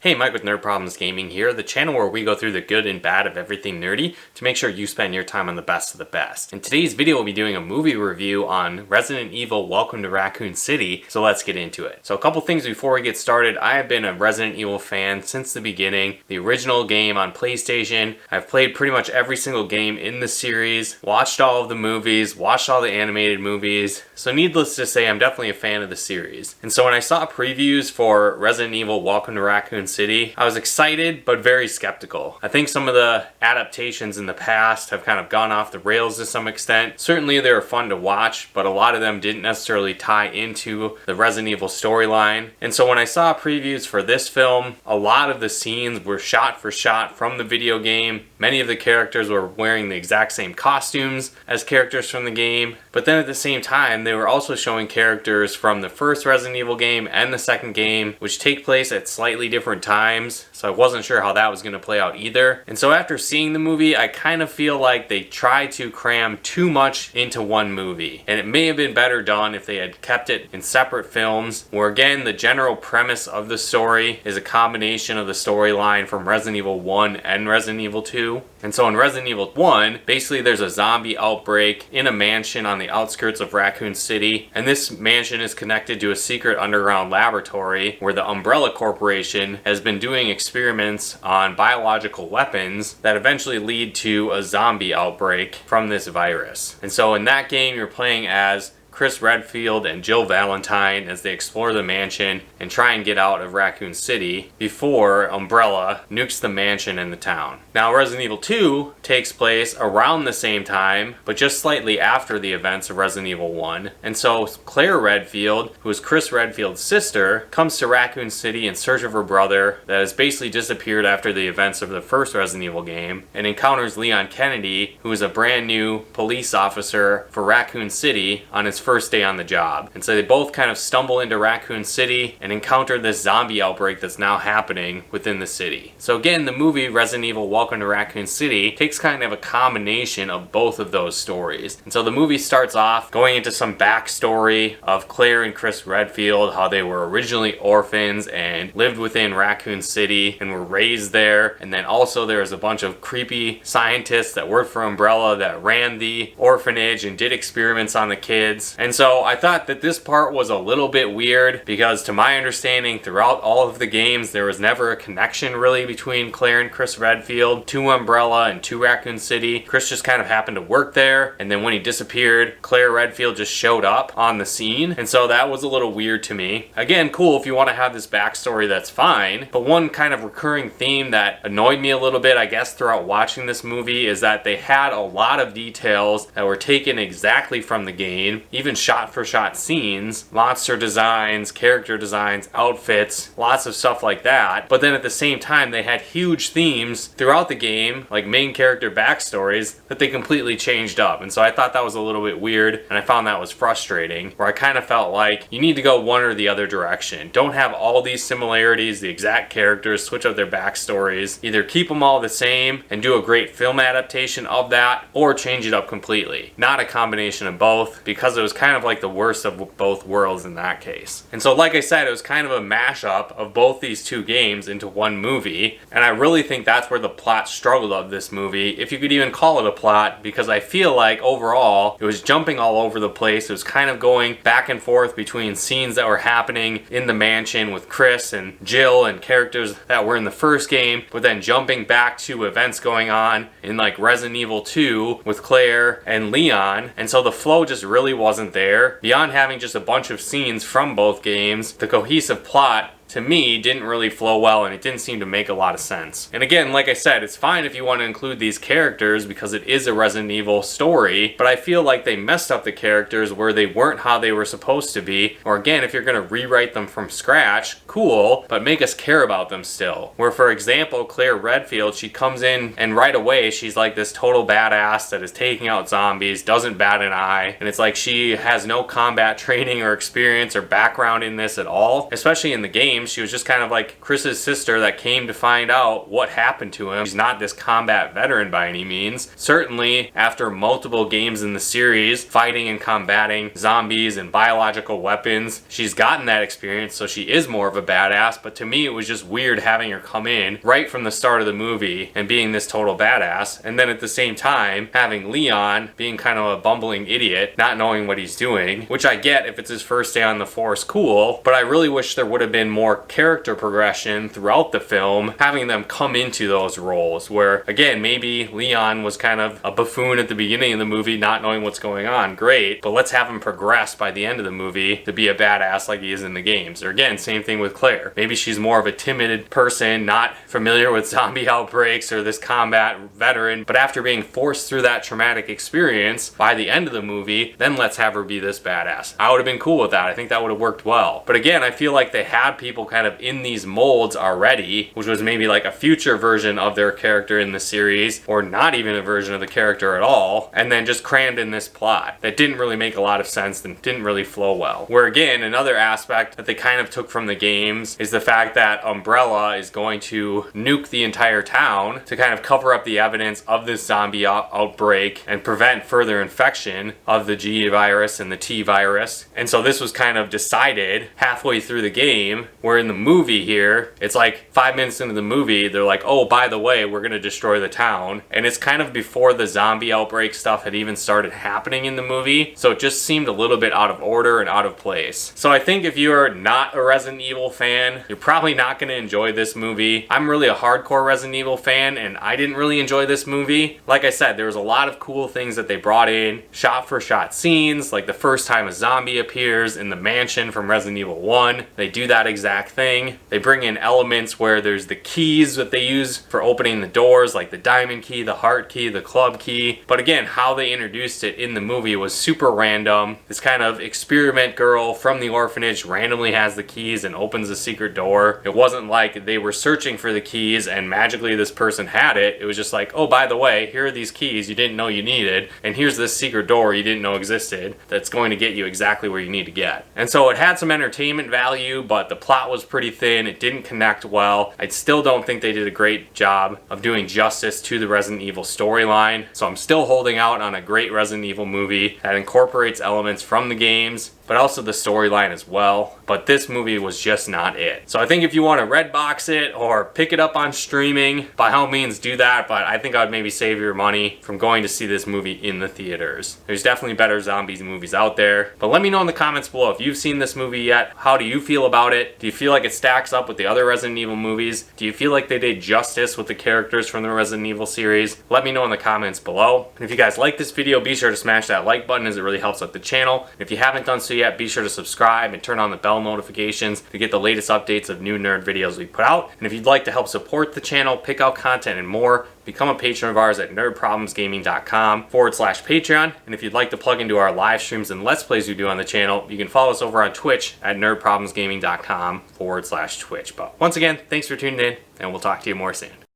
Hey, Mike with Nerd Problems Gaming here, the channel where we go through the good and bad of everything nerdy to make sure you spend your time on the best of the best. In today's video, we'll be doing a movie review on Resident Evil Welcome to Raccoon City, so let's get into it. So a couple things before we get started. I have been a Resident Evil fan since the beginning. The original game on PlayStation. I've played pretty much every single game in the series, watched all of the movies, watched all the animated movies, so needless to say, I'm definitely a fan of the series. And so when I saw previews for Resident Evil Welcome to Raccoon City, I was excited but very skeptical. I think some of the adaptations in the past have kind of gone off the rails to some extent. Certainly they were fun to watch, but a lot of them didn't necessarily tie into the Resident Evil storyline. And so when I saw previews for this film, a lot of the scenes were shot for shot from the video game. Many of the characters were wearing the exact same costumes as characters from the game, but then at the same time they were also showing characters from the first Resident Evil game and the second game, which take place at slightly different times, so I wasn't sure how that was going to play out either. And so after seeing the movie, I kind of feel like they tried to cram too much into one movie, and it may have been better done if they had kept it in separate films, where again the general premise of the story is a combination of the storyline from Resident Evil 1 and Resident Evil 2. And so in Resident Evil 1, basically there's a zombie outbreak in a mansion on the outskirts of Raccoon City, and this mansion is connected to a secret underground laboratory where the Umbrella Corporation has been doing experiments on biological weapons that eventually lead to a zombie outbreak from this virus. And so in that game, you're playing as Chris Redfield and Jill Valentine as they explore the mansion and try and get out of Raccoon City before Umbrella nukes the mansion and the town. Now Resident Evil 2 takes place around the same time, but just slightly after the events of Resident Evil 1. And so Claire Redfield, who is Chris Redfield's sister, comes to Raccoon City in search of her brother that has basically disappeared after the events of the first Resident Evil game, and encounters Leon Kennedy, who is a brand new police officer for Raccoon City on his first day on the job. And so they both kind of stumble into Raccoon City and encounter this zombie outbreak that's now happening within the city. So again, the movie Resident Evil Welcome to Raccoon City takes kind of a combination of both of those stories. And so the movie starts off going into some backstory of Claire and Chris Redfield, how they were originally orphans and lived within Raccoon City and were raised there. And then also there was a bunch of creepy scientists that worked for Umbrella that ran the orphanage and did experiments on the kids. And so I thought that this part was a little bit weird because to my understanding throughout all of the games there was never a connection really between Claire and Chris Redfield to Umbrella and to Raccoon City. Chris just kind of happened to work there, and then when he disappeared, Claire Redfield just showed up on the scene, and so that was a little weird to me. Again, cool if you want to have this backstory, that's fine, but one kind of recurring theme that annoyed me a little bit I guess throughout watching this movie is that they had a lot of details that were taken exactly from the game, even shot for shot scenes, monster designs, character designs, outfits, lots of stuff like that. But then at the same time, they had huge themes throughout the game, like main character backstories, that they completely changed up. And so I thought that was a little bit weird, and I found that was frustrating, where I kind of felt like you need to go one or the other direction. Don't have all these similarities, the exact characters, switch up their backstories. Either keep them all the same and do a great film adaptation of that, or change it up completely. Not a combination of both, because it was kind of like the worst of both worlds in that case. And so like I said, it was kind of a mashup of both these two games into one movie, and I really think that's where the plot struggled of this movie, if you could even call it a plot, because I feel like overall it was jumping all over the place. It was kind of going back and forth between scenes that were happening in the mansion with Chris and Jill and characters that were in the first game, but then jumping back to events going on in like Resident Evil 2 with Claire and Leon, and so the flow just really wasn't there. Beyond having just a bunch of scenes from both games, the cohesive plot to me didn't really flow well, and it didn't seem to make a lot of sense. And again, like I said, it's fine if you want to include these characters because it is a Resident Evil story, but I feel like they messed up the characters where they weren't how they were supposed to be. Or again, if you're going to rewrite them from scratch, cool, but make us care about them still. Where for example, Claire Redfield, she comes in and right away she's like this total badass that is taking out zombies, doesn't bat an eye, and it's like she has no combat training or experience or background in this at all, especially in the game. games, she was just kind of like Chris's sister that came to find out what happened to him. She's not this combat veteran by any means. Certainly, after multiple games in the series, fighting and combating zombies and biological weapons, she's gotten that experience, so she is more of a badass. But to me, it was just weird having her come in right from the start of the movie and being this total badass, and then at the same time, having Leon being kind of a bumbling idiot, not knowing what he's doing, which I get if it's his first day on the force, cool, but I really wish there would have been more character progression throughout the film, having them come into those roles, where, again, maybe Leon was kind of a buffoon at the beginning of the movie, not knowing what's going on, great, but let's have him progress by the end of the movie to be a badass like he is in the games. Or again, same thing with Claire. Maybe she's more of a timid person, not familiar with zombie outbreaks or this combat veteran, but after being forced through that traumatic experience by the end of the movie, then let's have her be this badass. I would have been cool with that. I think that would have worked well. But again, I feel like they had people kind of in these molds already, which was maybe like a future version of their character in the series, or not even a version of the character at all, and then just crammed in this plot that didn't really make a lot of sense and didn't really flow well. Where again, another aspect that they kind of took from the games is the fact that Umbrella is going to nuke the entire town to kind of cover up the evidence of this zombie outbreak and prevent further infection of the G virus and the T virus. And so this was kind of decided halfway through the game, where in the movie here, it's like 5 minutes into the movie, they're like, oh, by the way, we're going to destroy the town. And it's kind of before the zombie outbreak stuff had even started happening in the movie. So it just seemed a little bit out of order and out of place. So I think if you're not a Resident Evil fan, you're probably not going to enjoy this movie. I'm really a hardcore Resident Evil fan, and I didn't really enjoy this movie. Like I said, there was a lot of cool things that they brought in, shot for shot scenes, like the first time a zombie appears in the mansion from Resident Evil 1. They do that exact thing. They bring in elements where there's the keys that they use for opening the doors, like the diamond key, the heart key, the club key. But again, how they introduced it in the movie was super random. This kind of experiment girl from the orphanage randomly has the keys and opens a secret door. It wasn't like they were searching for the keys and magically this person had it. It was just like, oh, by the way, here are these keys you didn't know you needed, and here's this secret door you didn't know existed that's going to get you exactly where you need to get. And so it had some entertainment value, but the plot was pretty thin. It didn't connect well. I still don't think they did a great job of doing justice to the Resident Evil storyline. So I'm still holding out on a great Resident Evil movie that incorporates elements from the games, but also the storyline as well. But this movie was just not it. So I think if you want to Redbox it or pick it up on streaming, by all means do that, but I think I would maybe save your money from going to see this movie in the theaters. There's definitely better zombies movies out there. But let me know in the comments below if you've seen this movie yet. How do you feel about it? Do you feel like it stacks up with the other Resident Evil movies? Do you feel like they did justice with the characters from the Resident Evil series? Let me know in the comments below. And if you guys like this video, be sure to smash that like button as it really helps out the channel. And if you haven't done so yet, be sure to subscribe and turn on the bell notifications to get the latest updates of new nerd videos we put out. And if you'd like to help support the channel, pick out content and more, become a patron of ours at nerdproblemsgaming.com/Patreon. And if you'd like to plug into our live streams and Let's Plays we do on the channel, you can follow us over on Twitch at nerdproblemsgaming.com/Twitch. But once again, thanks for tuning in, and we'll talk to you more soon.